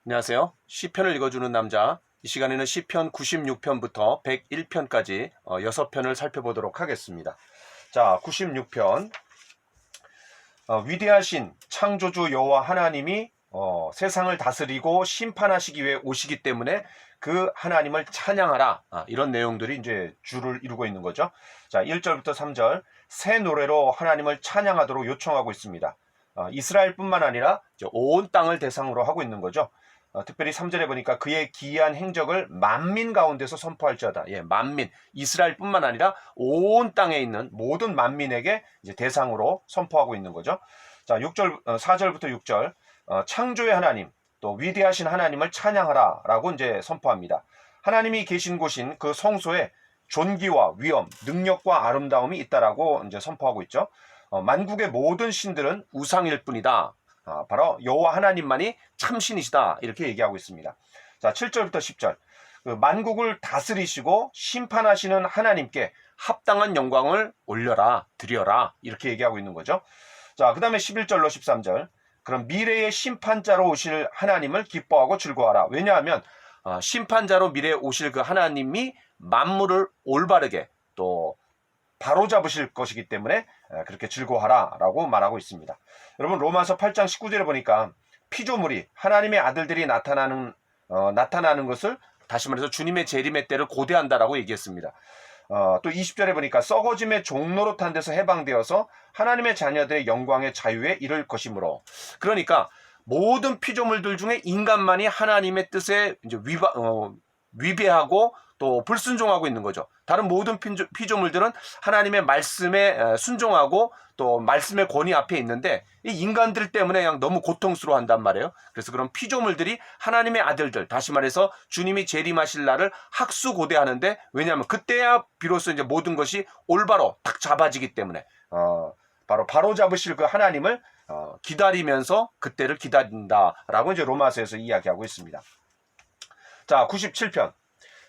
안녕하세요. 시편을 읽어주는 남자. 이 시간에는 시편 96편부터 101편까지 6편을 살펴보도록 하겠습니다. 자, 96편. 위대하신 창조주 여호와 하나님이 세상을 다스리고 심판하시기 위해 오시기 때문에 그 하나님을 찬양하라. 이런 내용들이 이제 주를 이루고 있는 거죠. 자, 1절부터 3절. 새 노래로 하나님을 찬양하도록 요청하고 있습니다. 이스라엘뿐만 아니라 온 땅을 대상으로 하고 있는 거죠. 특별히 3절에 보니까 그의 기이한 행적을 만민 가운데서 선포할지어다. 만민, 이스라엘뿐만 아니라 온 땅에 있는 모든 만민에게 이제 대상으로 선포하고 있는 거죠. 자, 4절부터 6절. 창조의 하나님, 또 위대하신 하나님을 찬양하라라고 이제 선포합니다. 하나님이 계신 곳인 그 성소에 존귀와 위엄, 능력과 아름다움이 있다라고 이제 선포하고 있죠. 만국의 모든 신들은 우상일 뿐이다. 바로 여호와 하나님만이 참신이시다. 이렇게 얘기하고 있습니다. 자, 7절부터 10절. 만국을 다스리시고 심판하시는 하나님께 합당한 영광을 올려라, 드려라. 이렇게 얘기하고 있는 거죠. 자, 그 다음에 11절로 13절. 그럼 미래의 심판자로 오실 하나님을 기뻐하고 즐거워하라. 왜냐하면 심판자로 미래에 오실 그 하나님이 만물을 올바르게 또 바로잡으실 것이기 때문에 그렇게 즐거워하라 라고 말하고 있습니다. 여러분, 로마서 8장 19절에 보니까 피조물이 하나님의 아들들이 나타나는 것을, 다시 말해서 주님의 재림의 때를 고대한다라고 얘기했습니다. 또 20절에 보니까 썩어짐의 종로로 탄 데서 해방되어서 하나님의 자녀들의 영광의 자유에 이를 것이므로. 그러니까 모든 피조물들 중에 인간만이 하나님의 뜻에 이제 위배하고 또 불순종하고 있는 거죠. 다른 모든 피조물들은 하나님의 말씀에 순종하고 또 말씀의 권위 앞에 있는데 이 인간들 때문에 그냥 너무 고통스러워한단 말이에요. 그래서 그런 피조물들이 하나님의 아들들, 다시 말해서 주님이 재림하실 날을 학수고대하는데, 왜냐하면 그때야 비로소 이제 모든 것이 올바로 딱 잡아지기 때문에 바로 잡으실 그 하나님을 기다리면서 그때를 기다린다라고 이제 로마서에서 이야기하고 있습니다. 자, 97편.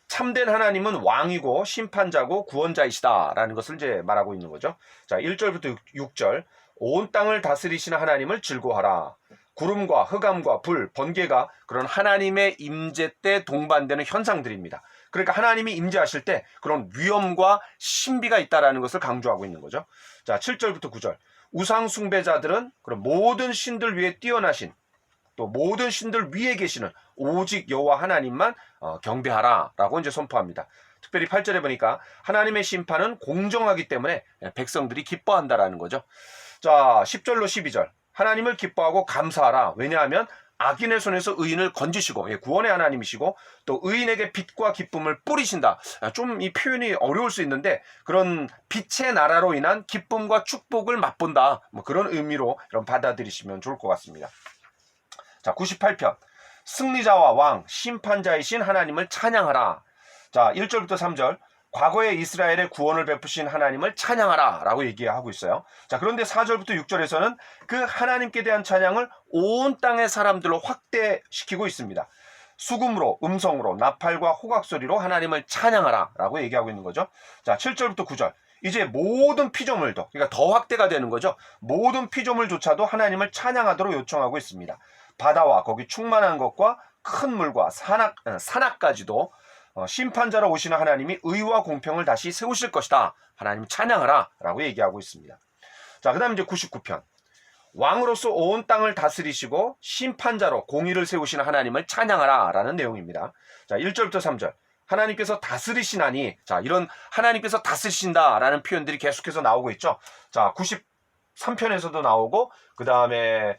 참된 하나님은 왕이고 심판자고 구원자이시다라는 것을 이제 말하고 있는 거죠. 자, 1절부터 6절. 온 땅을 다스리시는 하나님을 즐거워하라. 구름과 흑암과 불, 번개가 그런 하나님의 임재 때 동반되는 현상들입니다. 그러니까 하나님이 임재하실 때 그런 위엄과 신비가 있다라는 것을 강조하고 있는 거죠. 자, 7절부터 9절. 우상 숭배자들은 그런 모든 신들 위에 뛰어나신, 또 모든 신들 위에 계시는 오직 여호와 하나님만 경배하라라고 이제 선포합니다. 특별히 8절에 보니까 하나님의 심판은 공정하기 때문에 백성들이 기뻐한다라는 거죠. 자, 10절로 12절. 하나님을 기뻐하고 감사하라. 왜냐하면 악인의 손에서 의인을 건지시고, 구원의 하나님이시고 또 의인에게 빛과 기쁨을 뿌리신다. 좀 이 표현이 어려울 수 있는데 그런 빛의 나라로 인한 기쁨과 축복을 맛본다. 그런 의미로 여러분 받아들이시면 좋을 것 같습니다. 자, 98편. 승리자와 왕, 심판자이신 하나님을 찬양하라. 자, 1절부터 3절. 과거에 이스라엘의 구원을 베푸신 하나님을 찬양하라 라고 얘기하고 있어요. 자, 그런데 4절부터 6절에서는 그 하나님께 대한 찬양을 온 땅의 사람들로 확대시키고 있습니다. 수금으로, 음성으로, 나팔과 호각소리로 하나님을 찬양하라 라고 얘기하고 있는 거죠. 자, 7절부터 9절. 이제 모든 피조물도, 그러니까 더 확대가 되는 거죠. 모든 피조물조차도 하나님을 찬양하도록 요청하고 있습니다. 바다와 거기 충만한 것과 큰 물과 산악까지도 심판자로 오시는 하나님이 의와 공평을 다시 세우실 것이다. 하나님 찬양하라 라고 얘기하고 있습니다. 자, 그 다음 이제 99편. 왕으로서 온 땅을 다스리시고 심판자로 공의를 세우시는 하나님을 찬양하라 라는 내용입니다. 자, 1절부터 3절. 하나님께서 다스리시나니, 자, 이런 하나님께서 다스리신다 라는 표현들이 계속해서 나오고 있죠. 자, 93편에서도 나오고, 그 다음에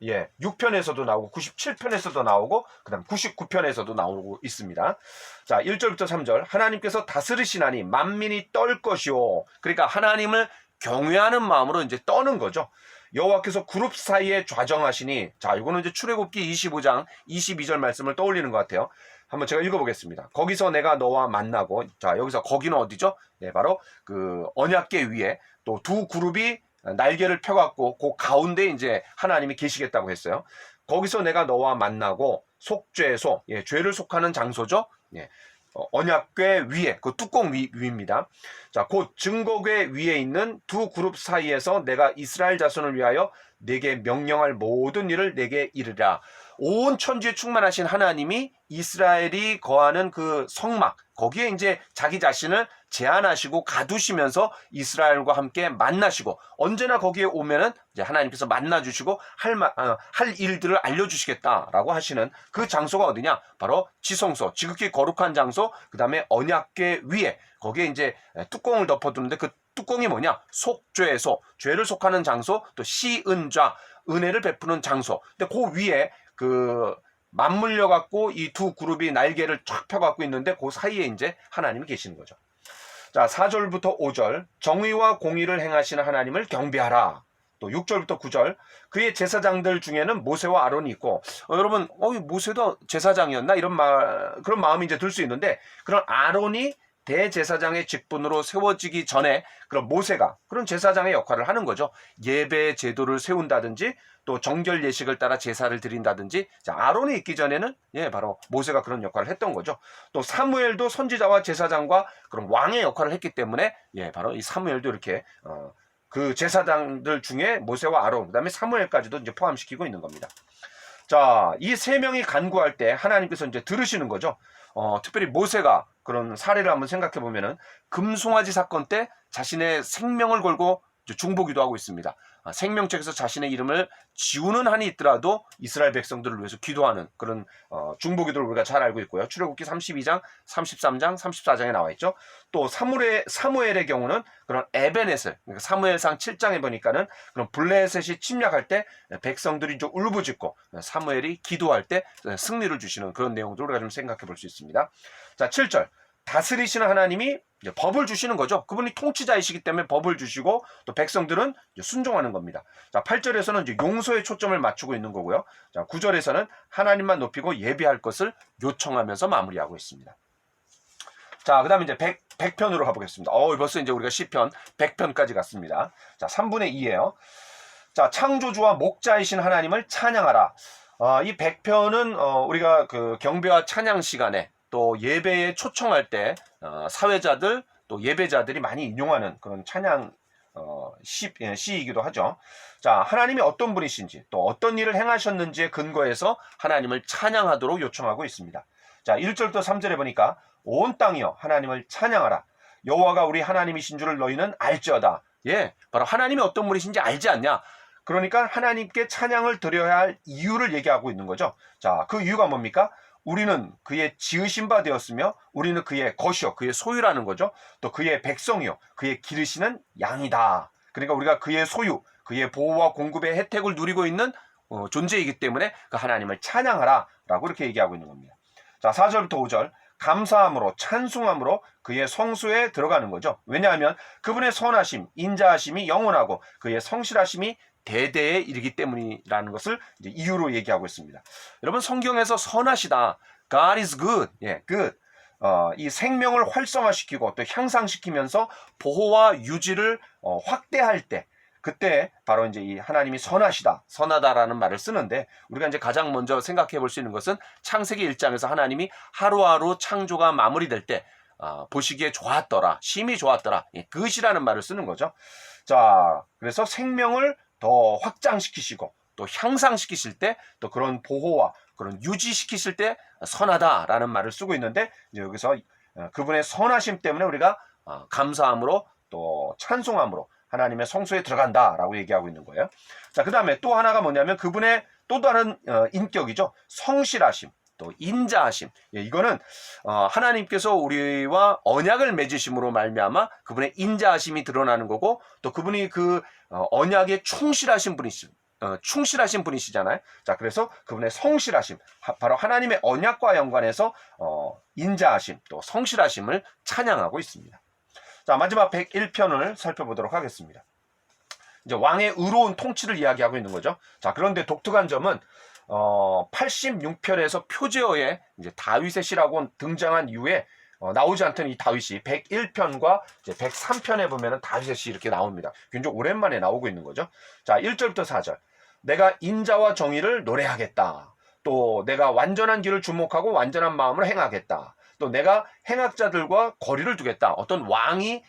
6편에서도 나오고 97편에서도 나오고 그 다음 99편에서도 나오고 있습니다. 자, 1절부터 3절. 하나님께서 다스리시나니 만민이 떨 것이요. 그러니까 하나님을 경외하는 마음으로 이제 떠는 거죠. 여호와께서 그룹 사이에 좌정하시니, 자, 이거는 이제 출애굽기 25장 22절 말씀을 떠올리는 것 같아요. 한번 제가 읽어보겠습니다. 거기서 내가 너와 만나고, 자, 여기서 거기는 어디죠? 바로 그 언약궤 위에 또 두 그룹이 날개를 펴갖고 그 가운데 이제 하나님이 계시겠다고 했어요. 거기서 내가 너와 만나고 속죄소, 죄를 속하는 장소죠. 언약궤 위에, 그 뚜껑 위입니다. 자, 곧 증거궤 위에 있는 두 그룹 사이에서 내가 이스라엘 자손을 위하여 내게 명령할 모든 일을 내게 이르라. 온 천지에 충만하신 하나님이 이스라엘이 거하는 그 성막, 거기에 이제 자기 자신을 제한하시고 가두시면서 이스라엘과 함께 만나시고, 언제나 거기에 오면은 이제 하나님께서 만나주시고 할 일들을 알려주시겠다라고 하시는 그 장소가 어디냐? 바로 지성소, 지극히 거룩한 장소, 그 다음에 언약궤 위에, 거기에 이제 뚜껑을 덮어두는데 그 뚜껑이 뭐냐? 속죄소, 죄를 속하는 장소, 또 시은좌, 은혜를 베푸는 장소. 근데 그 위에 그 맞물려 갖고 이 두 그룹이 날개를 쫙 펴갖고 있는데 그 사이에 이제 하나님이 계시는 거죠. 자, 4절부터 5절, 정의와 공의를 행하시는 하나님을 경배하라. 또 6절부터 9절, 그의 제사장들 중에는 모세와 아론이 있고, 여러분, 모세도 제사장이었나? 그런 마음이 이제 들 수 있는데, 그런 아론이 대제사장의 직분으로 세워지기 전에 그런 모세가 그런 제사장의 역할을 하는 거죠. 예배 제도를 세운다든지 또 정결 예식을 따라 제사를 드린다든지. 자, 아론이 있기 전에는 바로 모세가 그런 역할을 했던 거죠. 또 사무엘도 선지자와 제사장과 그런 왕의 역할을 했기 때문에 바로 이 사무엘도 이렇게 그 제사장들 중에 모세와 아론, 그다음에 사무엘까지도 이제 포함시키고 있는 겁니다. 자, 이 세 명이 간구할 때 하나님께서 이제 들으시는 거죠. 특별히 모세가 그런 사례를 한번 생각해 보면은 금송아지 사건 때 자신의 생명을 걸고 중보기도 하고 있습니다. 생명책에서 자신의 이름을 지우는 한이 있더라도 이스라엘 백성들을 위해서 기도하는 그런 중보기도를 우리가 잘 알고 있고요. 출애굽기 32장, 33장, 34장에 나와 있죠. 또 사무엘의 경우는 그런 에베넷을, 그러니까 사무엘상 7장에 보니까는 그런 블레셋이 침략할 때 백성들이 좀 울부짖고 사무엘이 기도할 때 승리를 주시는 그런 내용들을 우리가 좀 생각해 볼 수 있습니다. 자, 7절. 다스리시는 하나님이 이제 법을 주시는 거죠. 그분이 통치자이시기 때문에 법을 주시고 또 백성들은 이제 순종하는 겁니다. 자, 8절에서는 이제 용서에 초점을 맞추고 있는 거고요. 자, 9절에서는 하나님만 높이고 예비할 것을 요청하면서 마무리하고 있습니다. 자, 그 다음에 이제 100편으로 가보겠습니다. 벌써 이제 우리가 시편 100편까지 갔습니다. 자, 3분의 2예요. 자, 창조주와 목자이신 하나님을 찬양하라. 이 100편은 우리가 그 경배와 찬양 시간에 또 예배에 초청할 때 사회자들 또 예배자들이 많이 인용하는 그런 찬양 시이기도 하죠. 자, 하나님이 어떤 분이신지 또 어떤 일을 행하셨는지에 근거해서 하나님을 찬양하도록 요청하고 있습니다. 자, 1절부터 3절에 보니까 온 땅이여 하나님을 찬양하라. 여호와가 우리 하나님이신 줄을 너희는 알지어다. 바로 하나님이 어떤 분이신지 알지 않냐? 그러니까 하나님께 찬양을 드려야 할 이유를 얘기하고 있는 거죠. 자, 그 이유가 뭡니까? 우리는 그의 지으신 바 되었으며 우리는 그의 것이요, 그의 소유라는 거죠. 또 그의 백성이요, 그의 기르시는 양이다. 그러니까 우리가 그의 소유, 그의 보호와 공급의 혜택을 누리고 있는 존재이기 때문에 그 하나님을 찬양하라 라고 이렇게 얘기하고 있는 겁니다. 자, 4절부터 5절, 감사함으로 찬송함으로 그의 성소에 들어가는 거죠. 왜냐하면 그분의 선하심, 인자하심이 영원하고 그의 성실하심이 대대에 이르기 때문이라는 것을 이제 이유로 얘기하고 있습니다. 여러분, 성경에서 선하시다, God is good, good. 이 생명을 활성화시키고 또 향상시키면서 보호와 유지를 확대할 때, 그때 바로 이제 이 하나님이 선하시다, 선하다라는 말을 쓰는데, 우리가 이제 가장 먼저 생각해 볼 수 있는 것은 창세기 1장에서 하나님이 하루하루 창조가 마무리될 때 보시기에 좋았더라, 심히 좋았더라, 그것이라는 말을 쓰는 거죠. 자, 그래서 생명을 더 확장시키시고 또 향상시키실 때 또 그런 보호와 그런 유지시키실 때 선하다라는 말을 쓰고 있는데, 이제 여기서 그분의 선하심 때문에 우리가 감사함으로 또 찬송함으로 하나님의 성소에 들어간다라고 얘기하고 있는 거예요. 자, 그 다음에 또 하나가 뭐냐면 그분의 또 다른 인격이죠. 성실하심, 또 인자하심. 이거는 하나님께서 우리와 언약을 맺으심으로 말미암아 그분의 인자하심이 드러나는 거고, 또 그분이 그 언약에 충실하신 분이시잖아요. 자, 그래서 그분의 성실하심, 바로 하나님의 언약과 연관해서 인자하심, 또 성실하심을 찬양하고 있습니다. 자, 마지막 101편을 살펴보도록 하겠습니다. 이제 왕의 의로운 통치를 이야기하고 있는 거죠. 자, 그런데 독특한 점은 86편에서 표제어에 이제 다윗의 시라고 등장한 이후에 나오지 않던 이 다윗이 101편과 이제 103편에 보면은 다윗의 시 이렇게 나옵니다. 굉장히 오랜만에 나오고 있는 거죠. 자, 1절부터 4절. 내가 인자와 정의를 노래하겠다. 또 내가 완전한 길을 주목하고 완전한 마음으로 행하겠다. 또 내가 행악자들과 거리를 두겠다. 어떤 왕이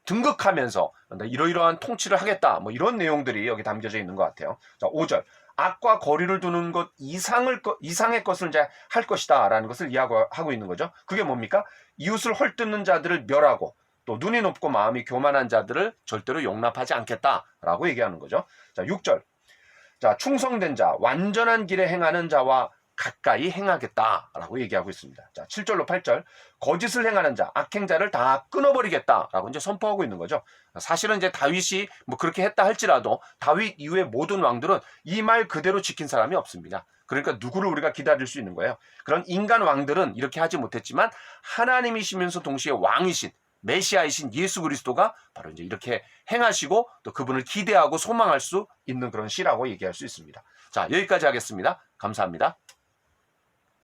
등극하면서 이러이러한 통치를 하겠다. 뭐 이런 내용들이 여기 담겨져 있는 것 같아요. 자, 5절. 악과 거리를 두는 것 이상의 것을 이제 할 것이다라는 것을 이야기하고 있는 거죠. 그게 뭡니까? 이웃을 헐뜯는 자들을 멸하고 또 눈이 높고 마음이 교만한 자들을 절대로 용납하지 않겠다라고 얘기하는 거죠. 자, 6절. 자, 충성된 자, 완전한 길에 행하는 자와 가까이 행하겠다라고 얘기하고 있습니다. 자, 7절로 8절. 거짓을 행하는 자, 악행자를 다 끊어버리겠다라고 이제 선포하고 있는 거죠. 사실은 이제 다윗이 뭐 그렇게 했다 할지라도 다윗 이후의 모든 왕들은 이 말 그대로 지킨 사람이 없습니다. 그러니까 누구를 우리가 기다릴 수 있는 거예요. 그런 인간 왕들은 이렇게 하지 못했지만 하나님이시면서 동시에 왕이신 메시아이신 예수 그리스도가 바로 이제 이렇게 행하시고 또 그분을 기대하고 소망할 수 있는 그런 시라고 얘기할 수 있습니다. 자, 여기까지 하겠습니다. 감사합니다.